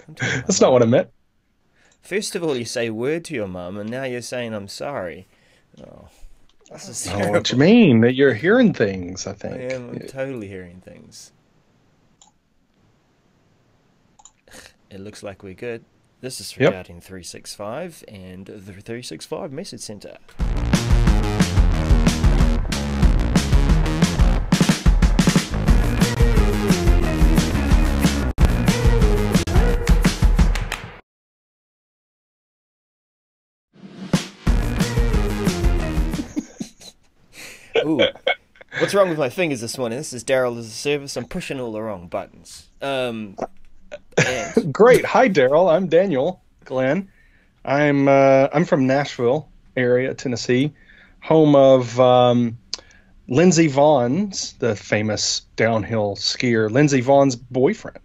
I'm telling my That's not what I mum. meant. First of all, you say word to your mum, and now you're saying I'm sorry. Oh, this is I don't know what you terrible. mean. That you're hearing things, I I think. am. I'm totally hearing things. It looks like we're good. This is Yep. regarding 365 and the 365 message center. Ooh, what's wrong with my fingers this morning? This is Darrell as a service. I'm pushing all the wrong buttons. And Great. Hi, Darrell. I'm Daniel Glenn. I'm from Nashville area, Tennessee, home of Lindsey Vaughn's, the famous downhill skier, Lindsey Vaughn's boyfriend.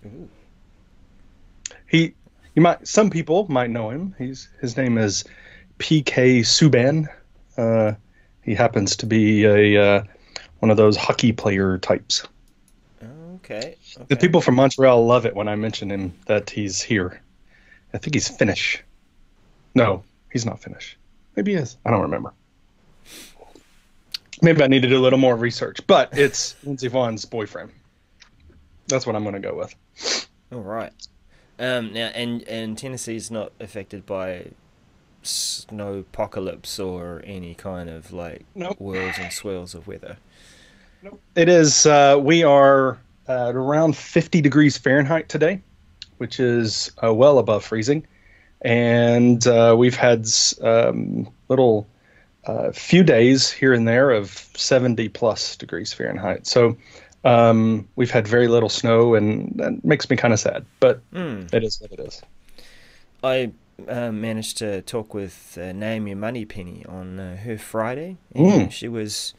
ooh, He, you might, some people might know him. His name is PK Subban. Uh, he happens to be a one of those hockey player types. okay, The okay. people from Montreal love it when I mention him that he's here. I think he's Finnish. No, he's not Finnish. Maybe he is. I don't remember. Maybe I need to do a little more research, but it's Lindsey Vaughn's boyfriend. That's what I'm going to go with. All right. Now, and Tennessee's not affected by snow apocalypse or any kind of like Nope. whirls and swirls of weather. Nope. It is, we are at around 50 degrees Fahrenheit today, which is well above freezing. And we've had little few days here and there of 70 plus degrees Fahrenheit. So we've had very little snow, and that makes me kind of sad, but Hmm. it is what it is. I managed to talk with Naomi Moneypenny on her Friday, Mm, and she was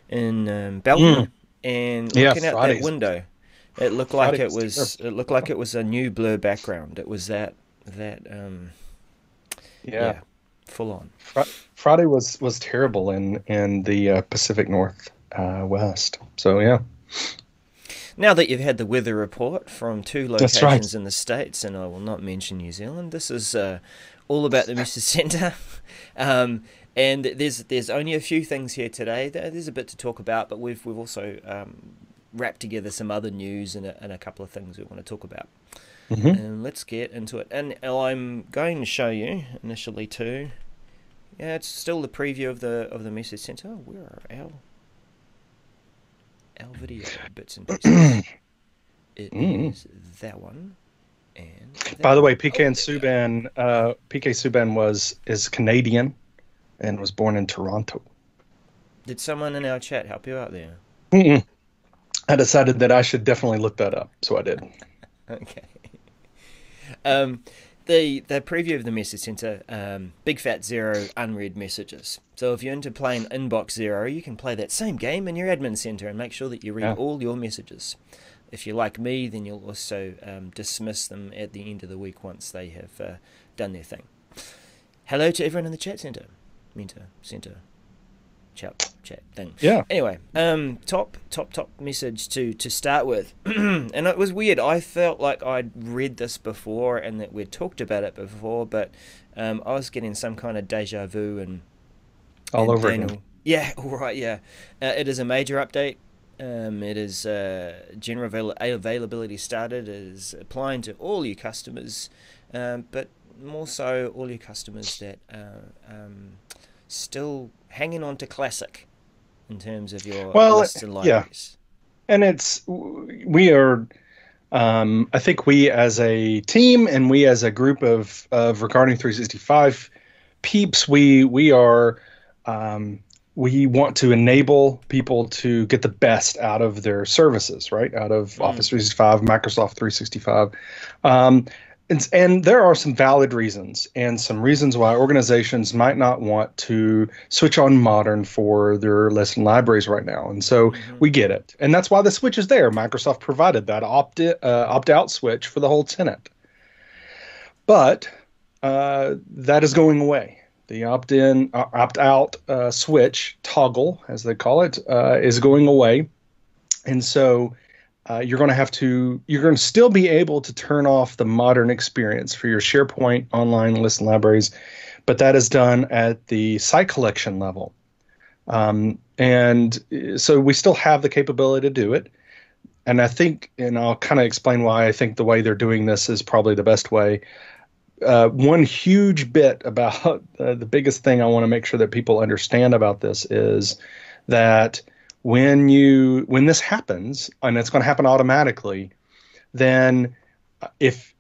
in Bellevue mm. and Yeah, looking out that window. It looked like Friday it was was. terrible. It looked like it was a new blur background. It was that. Yeah, Yeah, full on. Friday was terrible in the Pacific North West. So yeah, Now that you've had the weather report from two that's right. locations in the States, and I will not mention New Zealand, this is all about the Message Centre. Um, and there's only a few things here today. There's a bit to talk about, but we've also wrapped together some other news and a couple of things we want to talk about. Hmm. And let's get into it. And I'm going to show you initially too. Yeah, it's still the preview of the Message Centre. Where are our video bits and pieces? It is that one and By that the one. way, Oh, there we go. PK Subban is Canadian and was born in Toronto. Did someone in our chat help you out there? Mm-mm. I decided that I should definitely look that up, so I did. Okay. Um, the preview of the message center, Big Fat Zero unread messages. So if you're into playing Inbox Zero, you can play that same game in your admin center and make sure that you read Yeah. all your messages. If you're like me, then you'll also dismiss them at the end of the week once they have done their thing. Hello to everyone in the chat center, Mentor Center, chat thing. Yeah. Anyway, top message to start with, and it was weird. I felt like I'd read this before and that we'd talked about it before, but I was getting some kind of deja vu All and over again. Daniel. Yeah, all right, yeah. It is a major update. It is general availability started. It is applying to all your customers, but more so all your customers that are still hanging on to Classic in terms of your Well, lists and yeah. libraries. And we are, I think we as a team and we as a group of Regarding 365 peeps, we are, um, we want to enable people to get the best out of their services, right? Out of Mm. Office 365, Microsoft 365. Um, and there are some valid reasons and some reasons why organizations might not want to switch on modern for their list and libraries right now. And so Mm-hmm. we get it. And that's why the switch is there. Microsoft provided that opt out switch for the whole tenant. But that is going away. The opt in, opt out switch toggle, as they call it, is going away. And so you're going to still be able to turn off the modern experience for your SharePoint online list and libraries, but that is done at the site collection level. And so we still have the capability to do it. And I think, and I'll kind of explain why I think the way they're doing this is probably the best way. One huge bit about the biggest thing I want to make sure that people understand about this is that when this happens, and it's going to happen automatically, then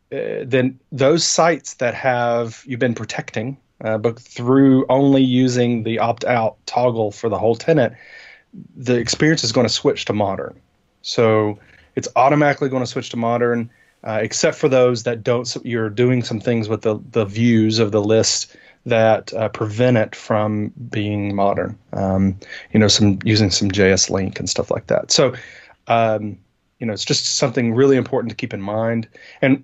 then those sites that you've been protecting, but through only using the opt-out toggle for the whole tenant, the experience is going to switch to modern. So it's automatically going to switch to modern, except for those that don't. So you're doing some things with the views of the list that prevent it from being modern. Using some JS Link and stuff like that. So, it's just something really important to keep in mind. And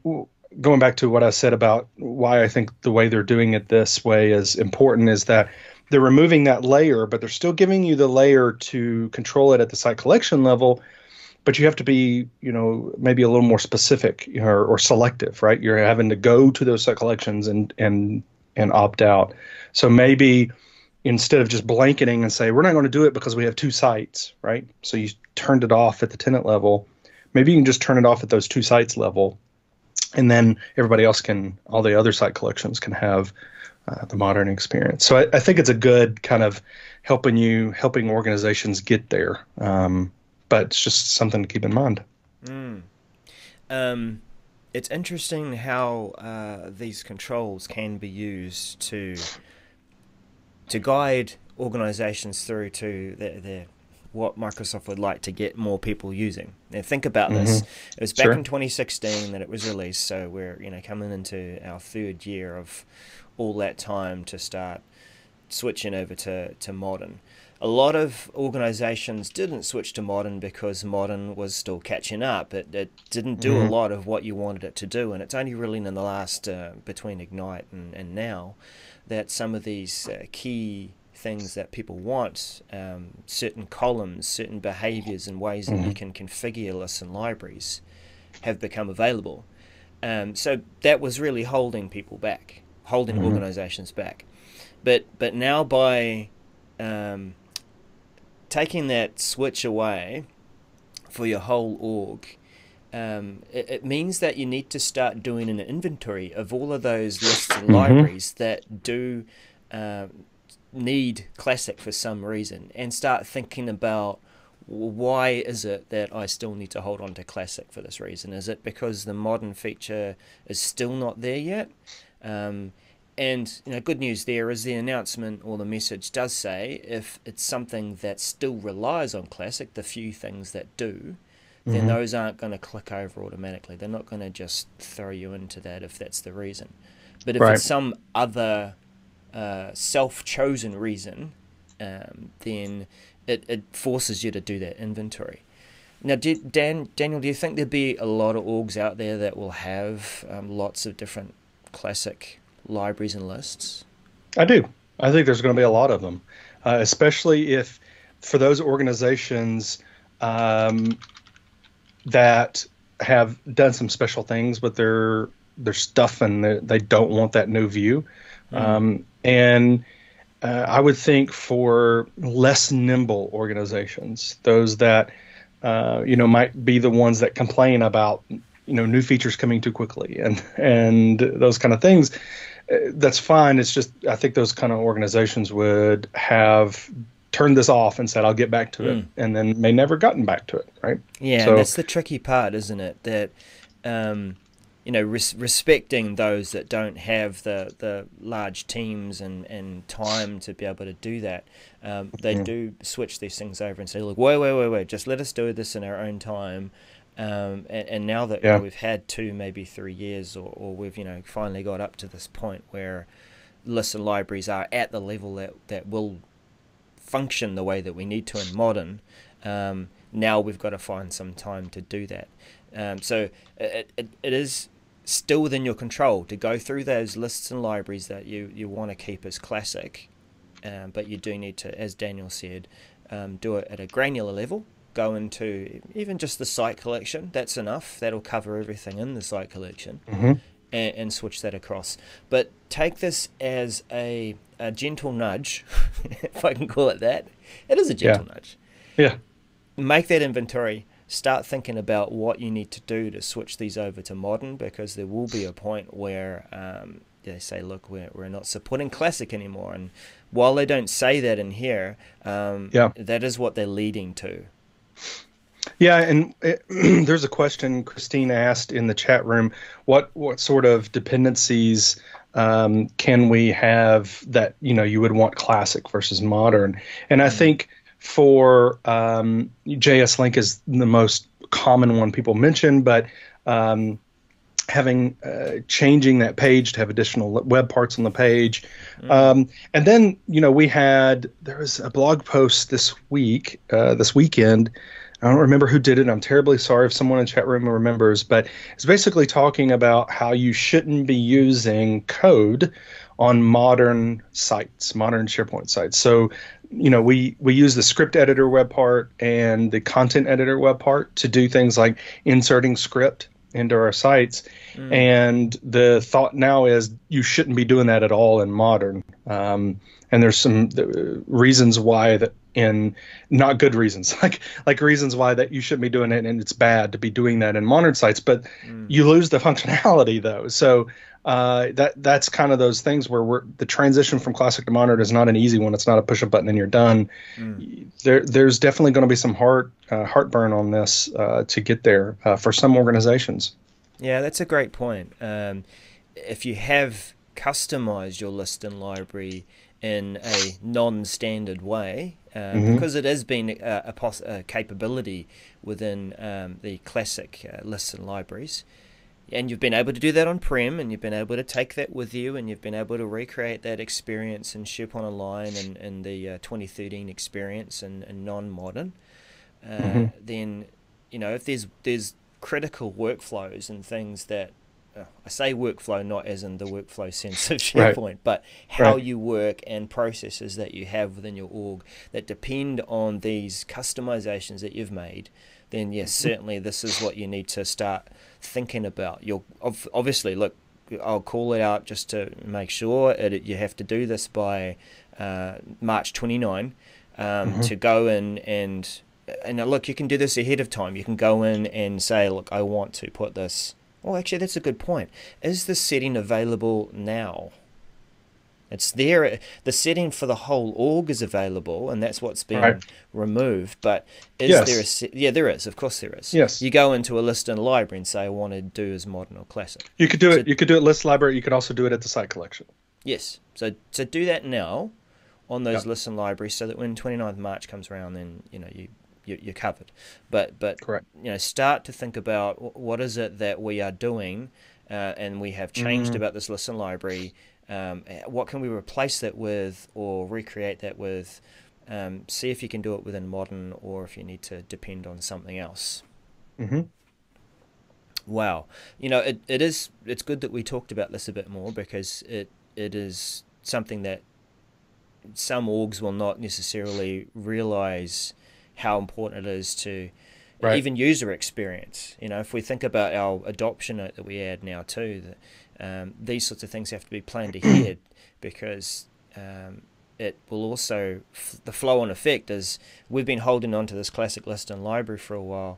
going back to what I said about why I think the way they're doing it this way is important is that they're removing that layer, but they're still giving you the layer to control it at the site collection level. But you have to be, maybe a little more specific or selective, right? You're having to go to those site collections and opt out. So maybe instead of just blanketing and say, we're not going to do it because we have 2 sites, right? So you turned it off at the tenant level. Maybe you can just turn it off at those 2 sites level. And then everybody else all the other site collections can have the modern experience. So I think it's a good kind of helping organizations get there. But it's just something to keep in mind. It's interesting how these controls can be used to guide organizations through to their what Microsoft would like to get more people using. Now think about this. It was back in 2016 that it was released, so we're coming into our 3rd year of all that time to start switching over to modern. A lot of organizations didn't switch to modern because modern was still catching up. It didn't do a lot of what you wanted it to do, and it's only really in the last, between Ignite and now, that some of these key things that people want, certain columns, certain behaviors and ways that you can configure lists and libraries, have become available. So that was really holding people back, holding organizations back. But now by taking that switch away for your whole org, it means that you need to start doing an inventory of all of those lists and libraries that do need Classic for some reason, and start thinking about, why is it that I still need to hold on to Classic for this reason? Is it because the modern feature is still not there yet? And good news there is the announcement or the message does say if it's something that still relies on Classic, the few things that do, then those aren't going to click over automatically. They're not going to just throw you into that if that's the reason. But if it's some other self-chosen reason, then it forces you to do that inventory. Now, Daniel, do you think there'd be a lot of orgs out there that will have lots of different Classic libraries and lists? I do. I think there's going to be a lot of them, especially if for those organizations that have done some special things with their stuff and they don't want that new view. And I would think for less nimble organizations, those that might be the ones that complain about new features coming too quickly and those kind of things. That's fine. It's just I think those kind of organizations would have turned this off and said, I'll get back to it, and then may never gotten back to it, right? Yeah, so, that's the tricky part, isn't it? That respecting those that don't have the large teams and time to be able to do that, they do switch these things over and say, look, wait, just let us do this in our own time. And now that we've had 2, maybe 3 years, or we've finally got up to this point where lists and libraries are at the level that will function the way that we need to in modern, now we've got to find some time to do that. So it is still within your control to go through those lists and libraries that you want to keep as Classic, but you do need to, as Daniel said, do it at a granular level. go into even just the site collection. That's enough. That'll cover everything in the site collection. Mm-hmm. And switch that across. But take this as a gentle nudge, if I can call it that. It is a gentle nudge. Yeah. Make that inventory. Start thinking about what you need to do to switch these over to modern, because there will be a point where they say, look, we're not supporting classic anymore. And while they don't say that in here, that is what they're leading to. Yeah, and there's a question Christine asked in the chat room. What sort of dependencies can we have that you would want classic versus modern? And I think for JS Link is the most common one people mention, but having changing that page to have additional web parts on the page, and then there was a blog post this weekend. I don't remember who did it. I'm terribly sorry if someone in the chat room remembers, but it's basically talking about how you shouldn't be using code on modern sites, modern SharePoint sites. So, we use the script editor web part and the content editor web part to do things like inserting script into our sites. And the thought now is you shouldn't be doing that at all in modern. And there's some reasons why that, in not good reasons, like reasons why that you shouldn't be doing it, and it's bad to be doing that in modern sites, but you lose the functionality though. So that's kind of those things where the transition from classic to modern is not an easy one. It's not a push a button and you're done. There's definitely going to be some heartburn on this to get there for some organizations. Yeah, that's a great point. If you have customized your list and library in a non-standard way, because it has been a capability within the classic lists and libraries, and you've been able to do that on-prem, and you've been able to take that with you, and you've been able to recreate that experience in SharePoint Online and the 2013 experience and non-modern, then if there's critical workflows and things that I say workflow not as in the workflow sense of SharePoint, but how you work and processes that you have within your org that depend on these customizations that you've made, then yes, certainly this is what you need to start thinking about. You'll obviously, look, I'll call it out just to make sure you have to do this by March 29 to go in and look, you can do this ahead of time. You can go in and say, look, I want to put this. Oh, actually, that's a good point. Is the setting available now? It's there. The setting for the whole org is available, and that's what's been removed. But is there a... Yeah, there is. Of course there is. Yes. You go into a list and library and say, I want to do as modern or classic. You could do it. You could do it list library. You could also do it at the site collection. Yes. So do that now on those lists and libraries, so that when 29th March comes around, then you're covered. But correct. Start to think about what is it that we are doing, and we have changed about this list and library. What can we replace that with or recreate that with? See if you can do it within modern, or if you need to depend on something else. Wow. It's good that we talked about this a bit more, because it is something that some orgs will not necessarily realize how important it is to even user experience. If we think about our adoption note that we add now too, that these sorts of things have to be planned ahead, because it will also, the flow-on effect is we've been holding on to this classic list and library for a while.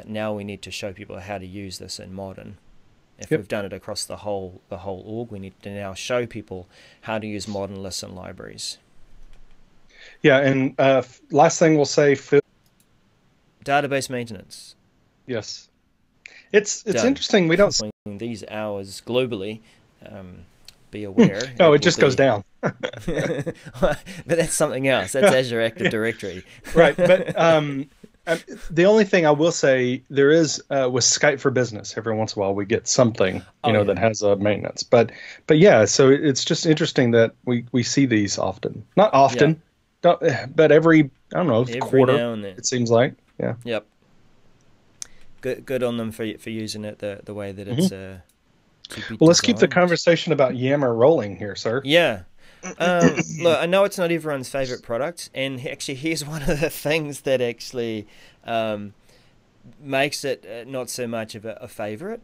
Now we need to show people how to use this in modern. If we've done it across the whole org, we need to now show people how to use modern lists and libraries. Yeah, and last thing we'll say, Phil. Database maintenance. Yes, it's interesting. We don't these hours globally. Be aware. No, it just goes down. But that's something else. That's Azure Active Directory. Right, but the only thing I will say, there is with Skype for Business, every once in a while we get something that has a maintenance. But yeah, so it's just interesting that we see these often. Not often. But every quarter, now and then. it seems like. Yeah. Yep. Good on them for using it the way that it's. Well, let's keep the conversation about Yammer rolling here, sir. Yeah. Look, I know it's not everyone's favorite product, and actually, here's one of the things that actually um, makes it not so much of a favorite.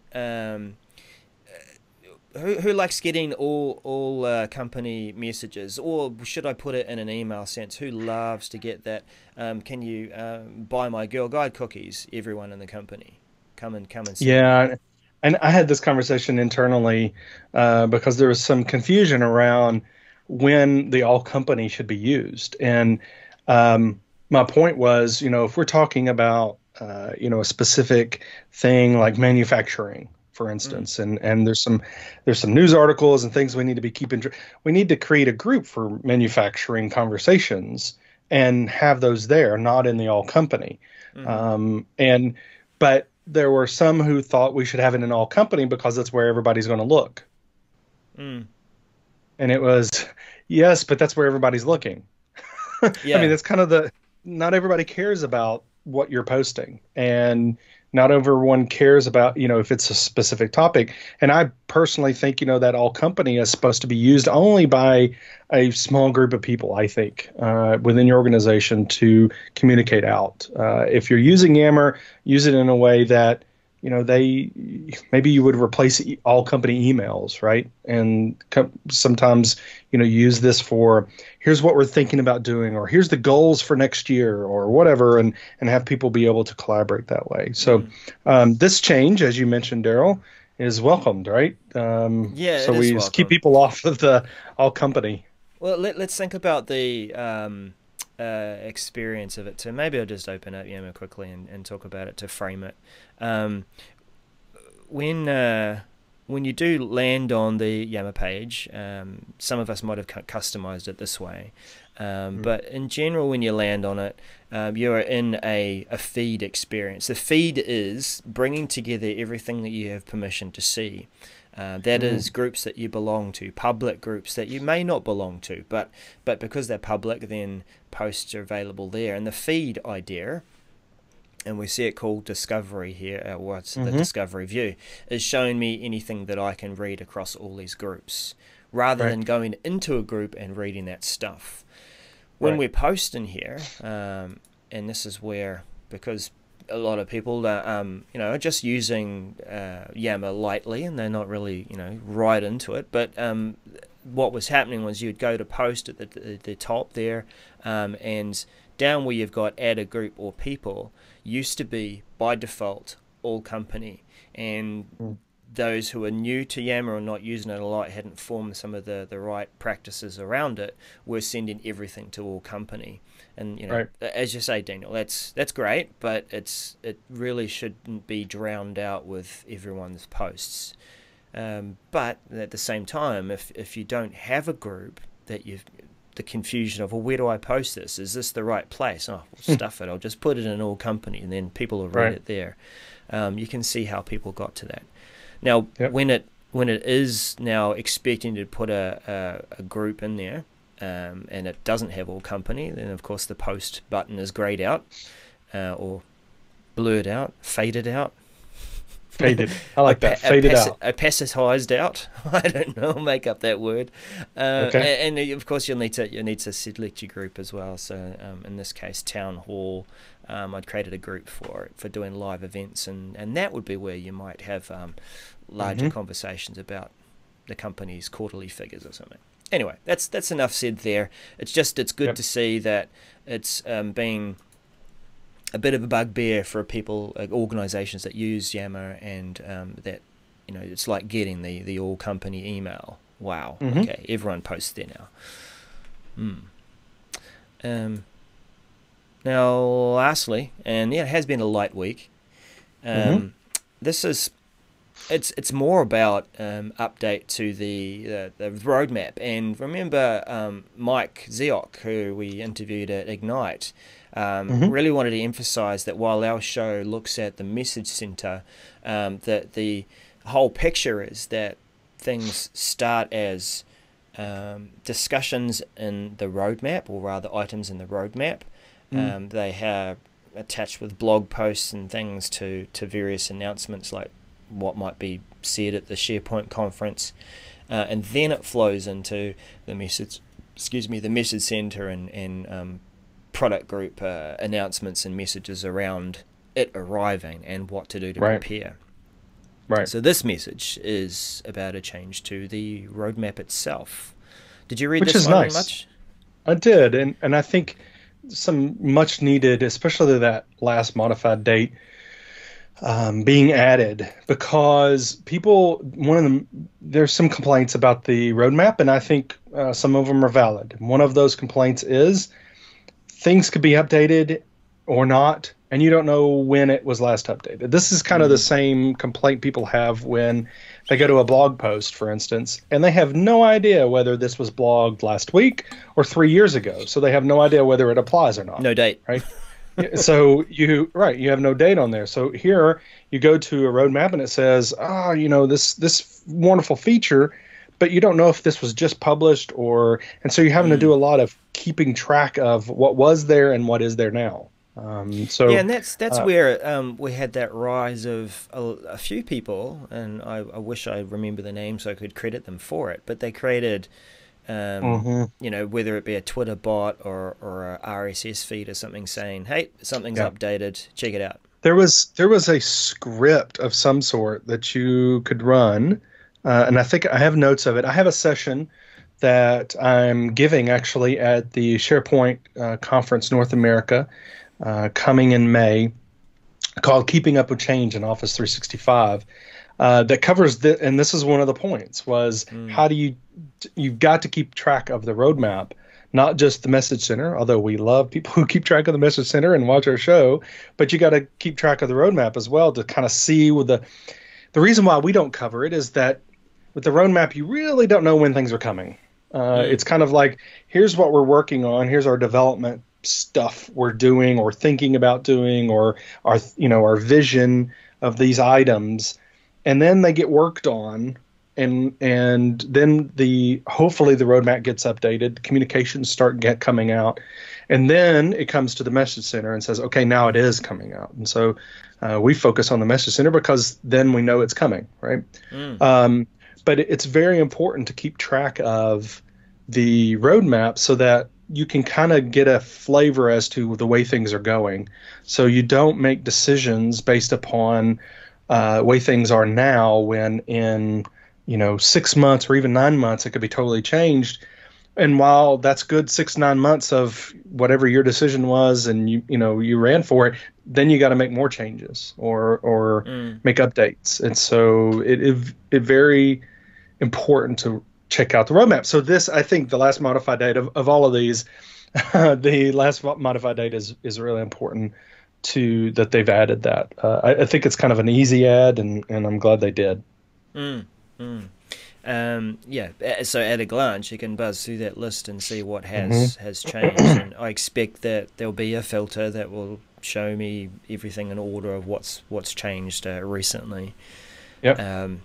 Who likes getting all company messages, or should I put it in an email sense? Who loves to get that? Can you buy my Girl Guide cookies? Everyone in the company, come and see me. Yeah, and I had this conversation internally because there was some confusion around when the all company should be used. And my point was, if we're talking about a specific thing like manufacturing, for Mm, instance, and there's some news articles and things we need to be keeping. We need to create a group for manufacturing conversations and have those there, not in the all company. mm-hmm, And but there were some who thought we should have it in all company because that's where everybody's going to look. mm, And it was, yes, but that's where everybody's looking. I mean, yeah. that's kind of not everybody cares about what you're posting, and not everyone cares about, if it's a specific topic. And I personally think, that all company is supposed to be used only by a small group of people, I think, within your organization to communicate out. If you're using Yammer, use it in a way that, maybe you would replace all company emails, right? And sometimes, use this for here's what we're thinking about doing, or here's the goals for next year, or whatever, and have people be able to collaborate that way. So Mm. this change, as you mentioned, Darrell, is welcomed, right? Yeah, So it is we just keep welcome. people off of the all company. Well, let's think about the experience of it too. Maybe I'll just open up Yammer quickly and talk about it to frame it. Um, when when you do land on the Yammer page, some of us might have customized it this way. Mm. But in general, when you land on it, you are in a feed experience. The feed is bringing together everything that you have permission to see. That Mm. is groups that you belong to, public groups that you may not belong to, but because they're public, then posts are available there. And the feed idea, and we see it called discovery here, what's the Hmm. discovery view, is showing me anything that I can read across all these groups, rather Right, than going into a group and reading that stuff. When right. we post in here, and this is where, because a lot of people are just using Yammer lightly, and they're not really, right into it. But what was happening was you'd go to post at the top there, and down where you've got add a group or people, used to be by default all company, and Mm. those who are new to Yammer or not using it a lot, hadn't formed some of the right practices around it, were sending everything to all company. And Right. as you say, Daniel, that's great, but it really shouldn't be drowned out with everyone's posts. But at the same time, if you don't have a group, that you've the confusion of, well, where do I post this? Is this the right place? Oh, well, stuff it. I'll just put it in all company, and then people will read Right. it there. You can see how people got to that. Now, Yep. when it is now expecting to put a group in there, and it doesn't have all company, then of course the post button is grayed out, or blurred out, faded out, Faded. I like that. Faded out. opacitized out. I don't know. I'll make up that word. Okay. And of course you'll need to select your group as well. So in this case, town hall. I'd created a group for doing live events, and that would be where you might have larger Hmm. conversations about the company's quarterly figures or something. Anyway, that's enough said there. It's good Yep. to see that it's being a bit of a bugbear for people, organisations that use Yammer, and that it's like getting the all company email. Wow. Hmm. Okay, everyone posts there now. Hmm. Um, Now, lastly, and yeah, it has been a light week. Hmm. Um, this is it's more about update to the roadmap. And remember, Mike Ziok, who we interviewed at Ignite, Hmm. really wanted to emphasize that while our show looks at the message center, that the whole picture is that things start as discussions in the roadmap, or rather items in the roadmap. Mm. They have attached with blog posts and things to various announcements, like what might be said at the SharePoint conference, and then it flows into the excuse me, the message center and product group announcements and messages around it arriving and what to do to Right. prepare. Right. So this message is about a change to the roadmap itself. Did you read Which this is one nice. much? I did, and I think some much needed, especially that last modified date being added, because people, one of them, there's some complaints about the roadmap, and I think some of them are valid. One of those complaints is things could be updated or not, and you don't know when it was last updated. This is kind of the Mm. same complaint people have when they go to a blog post, for instance, and they have no idea whether this was blogged last week or 3 years ago. So they have no idea whether it applies or not, No date. right? So you have no date on there. So here you go to a roadmap and it says, this wonderful feature, but you don't know if this was just published and so you're having to do a lot of keeping track of what was there and what is there now. Yeah, and that's where we had that rise of a few people, and I wish I remember the name so I could credit them for it. But they created, Mhm. whether it be a Twitter bot or a RSS feed or something saying, "Hey, something's Yeah. updated. Check it out." There was a script of some sort that you could run, and I think I have notes of it. I have a session that I'm giving actually at the SharePoint Conference North America coming in May, called "Keeping Up with Change in Office 365." That covers and this is one of the points was how do you've got to keep track of the roadmap, not just the message center, although we love people who keep track of the message center and watch our show, but you got to keep track of the roadmap as well to kind of see with the reason why we don't cover it is that with the roadmap, you really don't know when things are coming. It's kind of like, here's what we're working on, here's our development stuff we're doing or thinking about doing, or our vision of these items, and then they get worked on, and then hopefully the roadmap gets updated, communications start coming out, and then it comes to the message center and says, okay, now it is coming out, and so we focus on the message center because then we know it's coming, right? But it's very important to keep track of the roadmap so that you can kind of get a flavor as to the way things are going. So you don't make decisions based upon way things are now when in 6 months or even 9 months it could be totally changed. And while that's good 6-9 months of whatever your decision was and you ran for it, then you got to make more changes or make updates. And so it very important to check out the roadmap. So this, I think, the last modified date of all of these, the last modified date is really important to that they've added that. I think it's kind of an easy add, and I'm glad they did. So at a glance you can buzz through that list and see what has changed, and I expect that there'll be a filter that will show me everything in order of what's changed recently. Yep.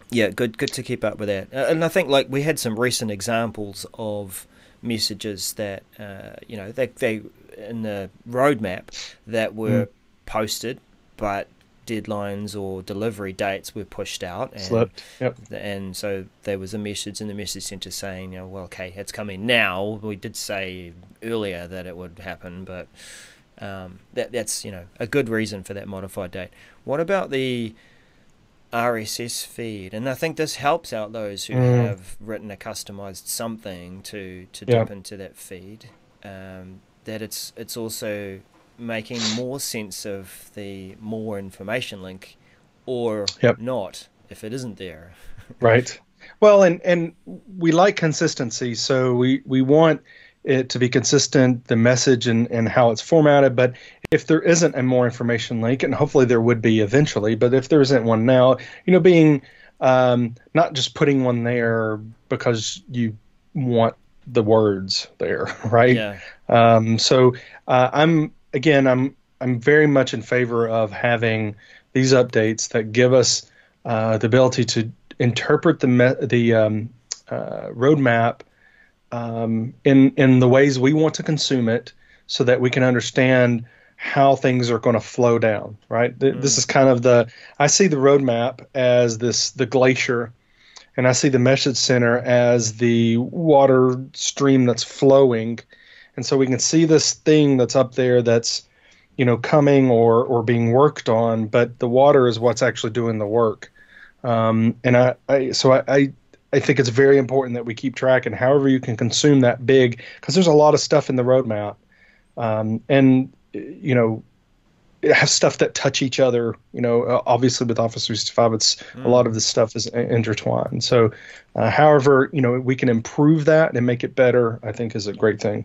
Yeah, good to keep up with that. And I think like we had some recent examples of messages that they in the roadmap that were posted, but deadlines or delivery dates were pushed out and Slipped. Yep. And so there was a message in the message center saying, well, okay, it's coming now. We did say earlier that it would happen, but that's a good reason for that modified date. What about the RSS feed? And I think this helps out those who have written a customized something to dip into that feed. That it's also making more sense of the more information link or not if it isn't there. Right. Well, and we like consistency, so we want it to be consistent, the message and how it's formatted. But if there isn't a more information link, and hopefully there would be eventually, but if there isn't one now, being not just putting one there because you want the words there, right? Yeah. So I'm very much in favor of having these updates that give us the ability to interpret the roadmap in the ways we want to consume it, so that we can understand how things are going to flow down. Right. This is kind of I see the roadmap as the glacier, and I see the message center as the water stream that's flowing. And so we can see this thing that's up there that's, coming or being worked on, but the water is what's actually doing the work. And I think it's very important that we keep track, and however you can consume that big, because there's a lot of stuff in the roadmap. And, it has stuff that touch each other. Obviously with Office 365, it's a lot of this stuff is intertwined. So, however, we can improve that and make it better, I think is a great thing.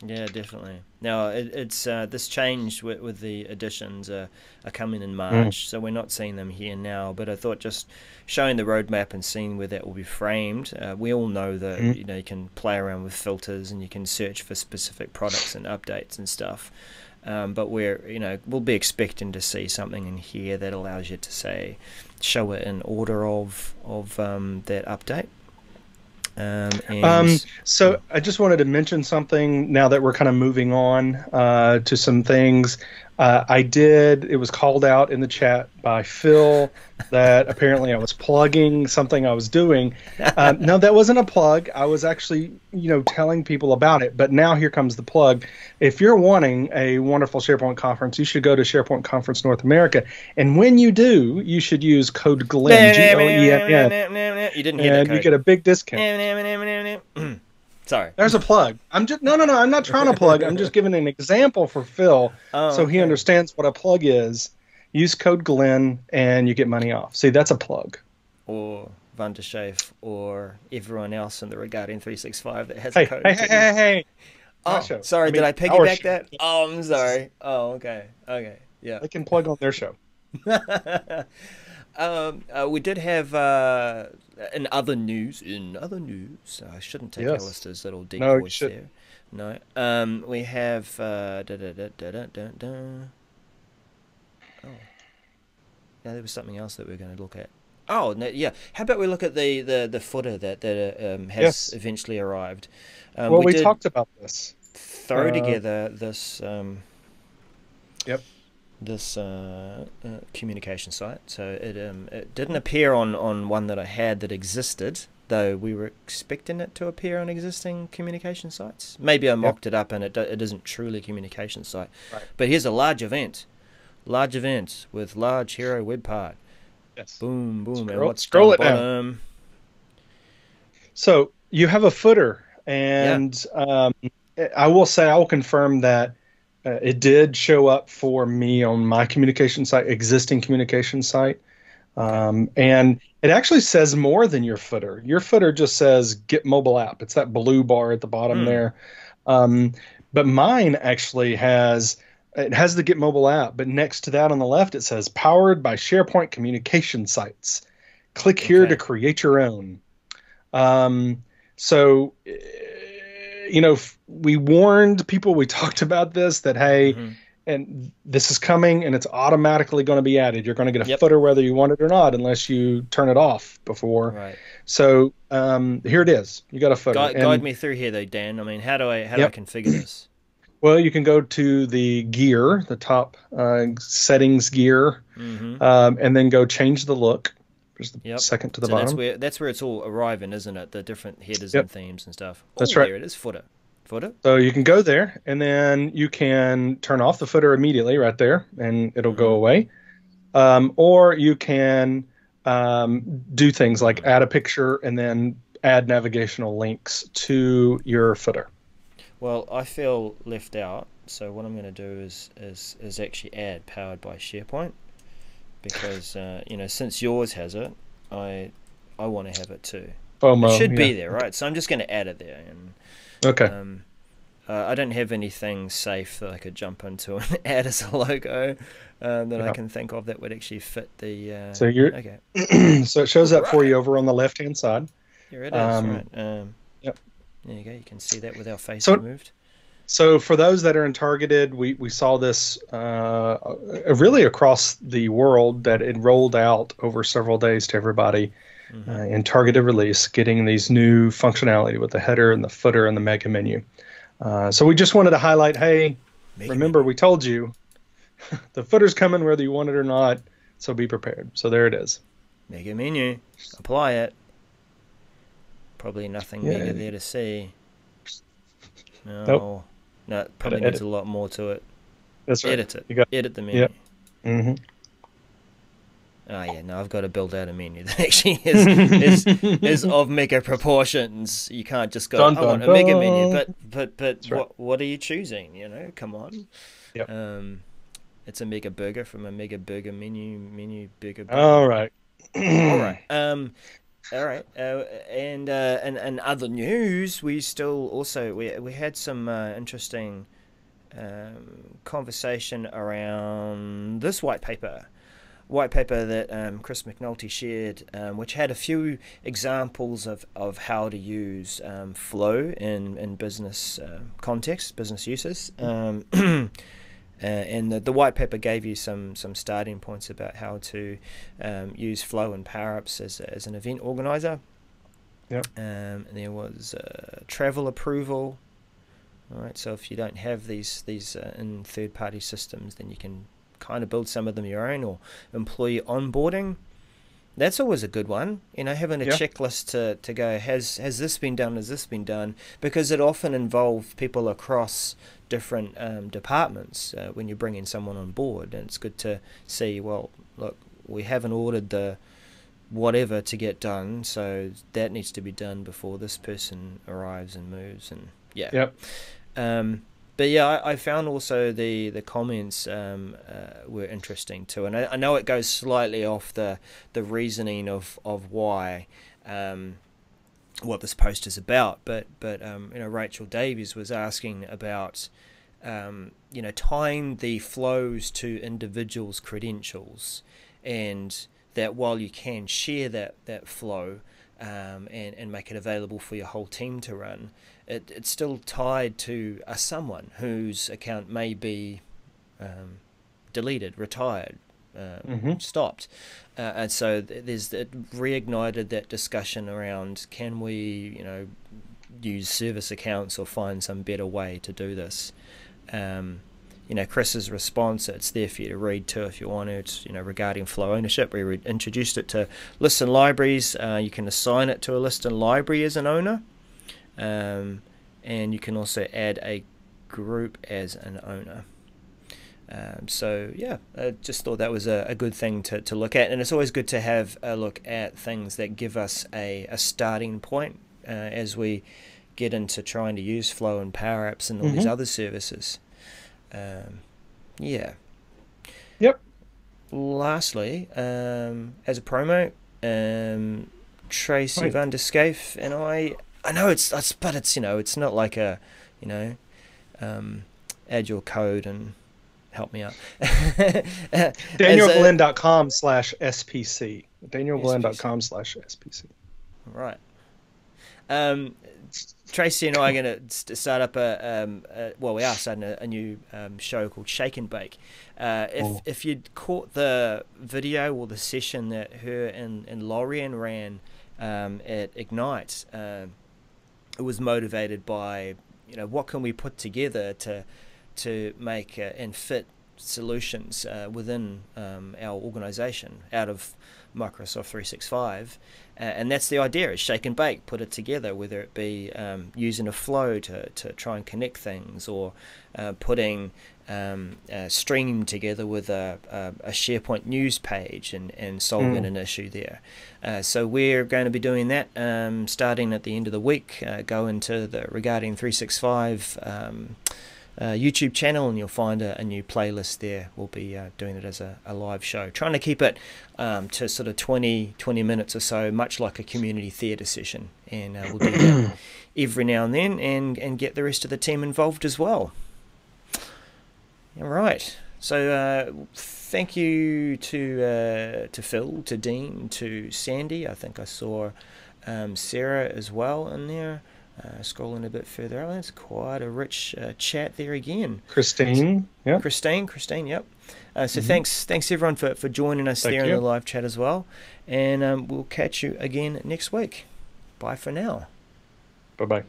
Yeah, definitely. Now, it's this changed with the additions are coming in March, so we're not seeing them here now. But I thought just showing the roadmap and seeing where that will be framed. We all know that you can play around with filters and you can search for specific products and updates and stuff. But we'll be expecting to see something in here that allows you to show it in order of that update. So I just wanted to mention something now that we're kind of moving on to some things. It was called out in the chat by Phil that apparently I was plugging something I was doing. No, that wasn't a plug. I was actually, telling people about it. But now here comes the plug. If you're wanting a wonderful SharePoint conference, you should go to SharePoint Conference North America. And when you do, you should use code GLENN, GLENN. You didn't hear that and code. you get a big discount. Sorry. There's a plug. I'm not trying to plug. I'm just giving an example for Phil so he understands what a plug is. Use code GLENN and you get money off. See, that's a plug. Or Van der Schaaf or everyone else in the Regarding 365 that has Hey, a code. hey. Oh, sorry, did I piggyback that? Oh, I'm sorry. Oh, okay. Yeah. They can plug on their show. We did have in other news. I shouldn't take Alistair's little deep voice there. No. We have. Oh. Yeah, there was something else that we are going to look at. Oh, no, yeah. How about we look at the footer that has eventually arrived? We talked about this. Throw together this. This communication site. So it didn't appear on one that I had that existed, though we were expecting it to appear on existing communication sites. Maybe I mocked it up and it isn't truly a communication site. Right. But here's a large event with large hero web part. Yes. Boom. Scroll it down. So you have a footer, and I will confirm that it did show up for me on my communication site, existing communication site. And it actually says more than your footer. Your footer just says Get Mobile App. It's that blue bar at the bottom there. But mine actually has the Get Mobile App, but next to that on the left, it says Powered by SharePoint Communication Sites. Click here to create your own. So, we warned people, we talked about this, that, hey, and this is coming and it's automatically going to be added. You're going to get a footer whether you want it or not, unless you turn it off before. Right. So here it is. You got a footer. Guide me through here though, Dan. I mean, how do I configure this? Well, you can go to the gear, the top settings gear, and then go change the look. There's the second to the bottom. That's where it's all arriving, isn't it? The different headers and themes and stuff. That's right. There it is, footer. So you can go there, and then you can turn off the footer immediately right there, and it'll go away. Or you can do things like add a picture and then add navigational links to your footer. Well, I feel left out, so what I'm going to do is actually add Powered by SharePoint, because since yours has it, I want to have it too. FOMO, it should be there, right? So I'm just going to add it there. And okay. I don't have anything safe that I could jump into and add as a logo that I can think of that would actually fit the. So you're okay. So it shows up for you over on the left-hand side. Here it is. Right. There you go. You can see that with our face removed. So for those that are in targeted, we saw this really across the world, that it rolled out over several days to everybody in targeted release, getting these new functionality with the header and the footer and the mega menu. So we just wanted to highlight, hey, remember we told you the footer's coming whether you want it or not, so be prepared. So there it is. Mega menu. Apply it. Probably nothing Yeah. mega there to see. Nope. No, no, it probably Gotta needs edit. a lot more to it. That's right. Edit it. You got. Edit the Yep. menu. Mm-hmm. Oh yeah, no, I've got to build out a menu that actually is of mega proportions. You can't just go, Dun I dun want a mega menu, dun. but That's right. what are you choosing? Come on. Yep. It's a mega burger from a mega burger menu burger burger. All right. All right. All right. And other news, we still also we had some interesting conversation around this white paper that Chris McNulty shared, which had a few examples of how to use flow in business context, business uses. And the white paper gave you some starting points about how to use flow and power-ups as an event organizer. Yep. There was travel approval. All right, so if you don't have these in third-party systems, then you can kind of build some of them your own, or employee onboarding. That's always a good one, having a checklist to go, has this been done, has this been done, because it often involves people across different departments when you're bringing someone on board, and it's good to see, well, look, we haven't ordered the whatever to get done, so that needs to be done before this person arrives and moves, and yeah. Yep. But yeah, I found also the comments were interesting too, and I know it goes slightly off the reasoning of why what this post is about, but Rachel Davies was asking about tying the flows to individuals' credentials, and that while you can share that flow and make it available for your whole team to run, it's still tied to someone whose account may be deleted, retired, stopped. And so it reignited that discussion around, can we use service accounts or find some better way to do this. Chris's response, it's there for you to read too if you want it, regarding flow ownership. We introduced it to lists and libraries. You can assign it to a list and library as an owner, and you can also add a group as an owner. So yeah, I just thought that was a good thing to look at, and it's always good to have a look at things that give us a starting point as we get into trying to use flow and power apps and all these other services. Yeah. Yep. Lastly, as a promo, Tracy van der Scaife and I know it's it's not like a add your code and help me out. DanielGlenn.com/SPC. DanielGlenn.com/SPC. Right. Tracy and I are going to start up we are starting a new show called Shake and Bake. If you'd caught the video or the session that her and Lorian ran at Ignite, it was motivated by what can we put together to make and fit solutions within our organization out of Microsoft 365, and that's the idea, is shake and bake, put it together, whether it be using a flow to try and connect things, or putting a stream together with a SharePoint news page and solving an issue there. So we're going to be doing that starting at the end of the week, go into the Regarding 365 YouTube channel, and you'll find a new playlist there. We'll be doing it as a live show, trying to keep it to sort of 20 minutes or so, much like a community theatre session, and we'll do that every now and then, and get the rest of the team involved as well. All right, so thank you to Phil, to Dean, to Sandy. I think I saw Sarah as well in there. Scrolling a bit further up, it's quite a rich chat there again. Christine, yeah. Christine, yep. So thanks everyone for joining us there in the live chat as well, and we'll catch you again next week. Bye for now. Bye-bye.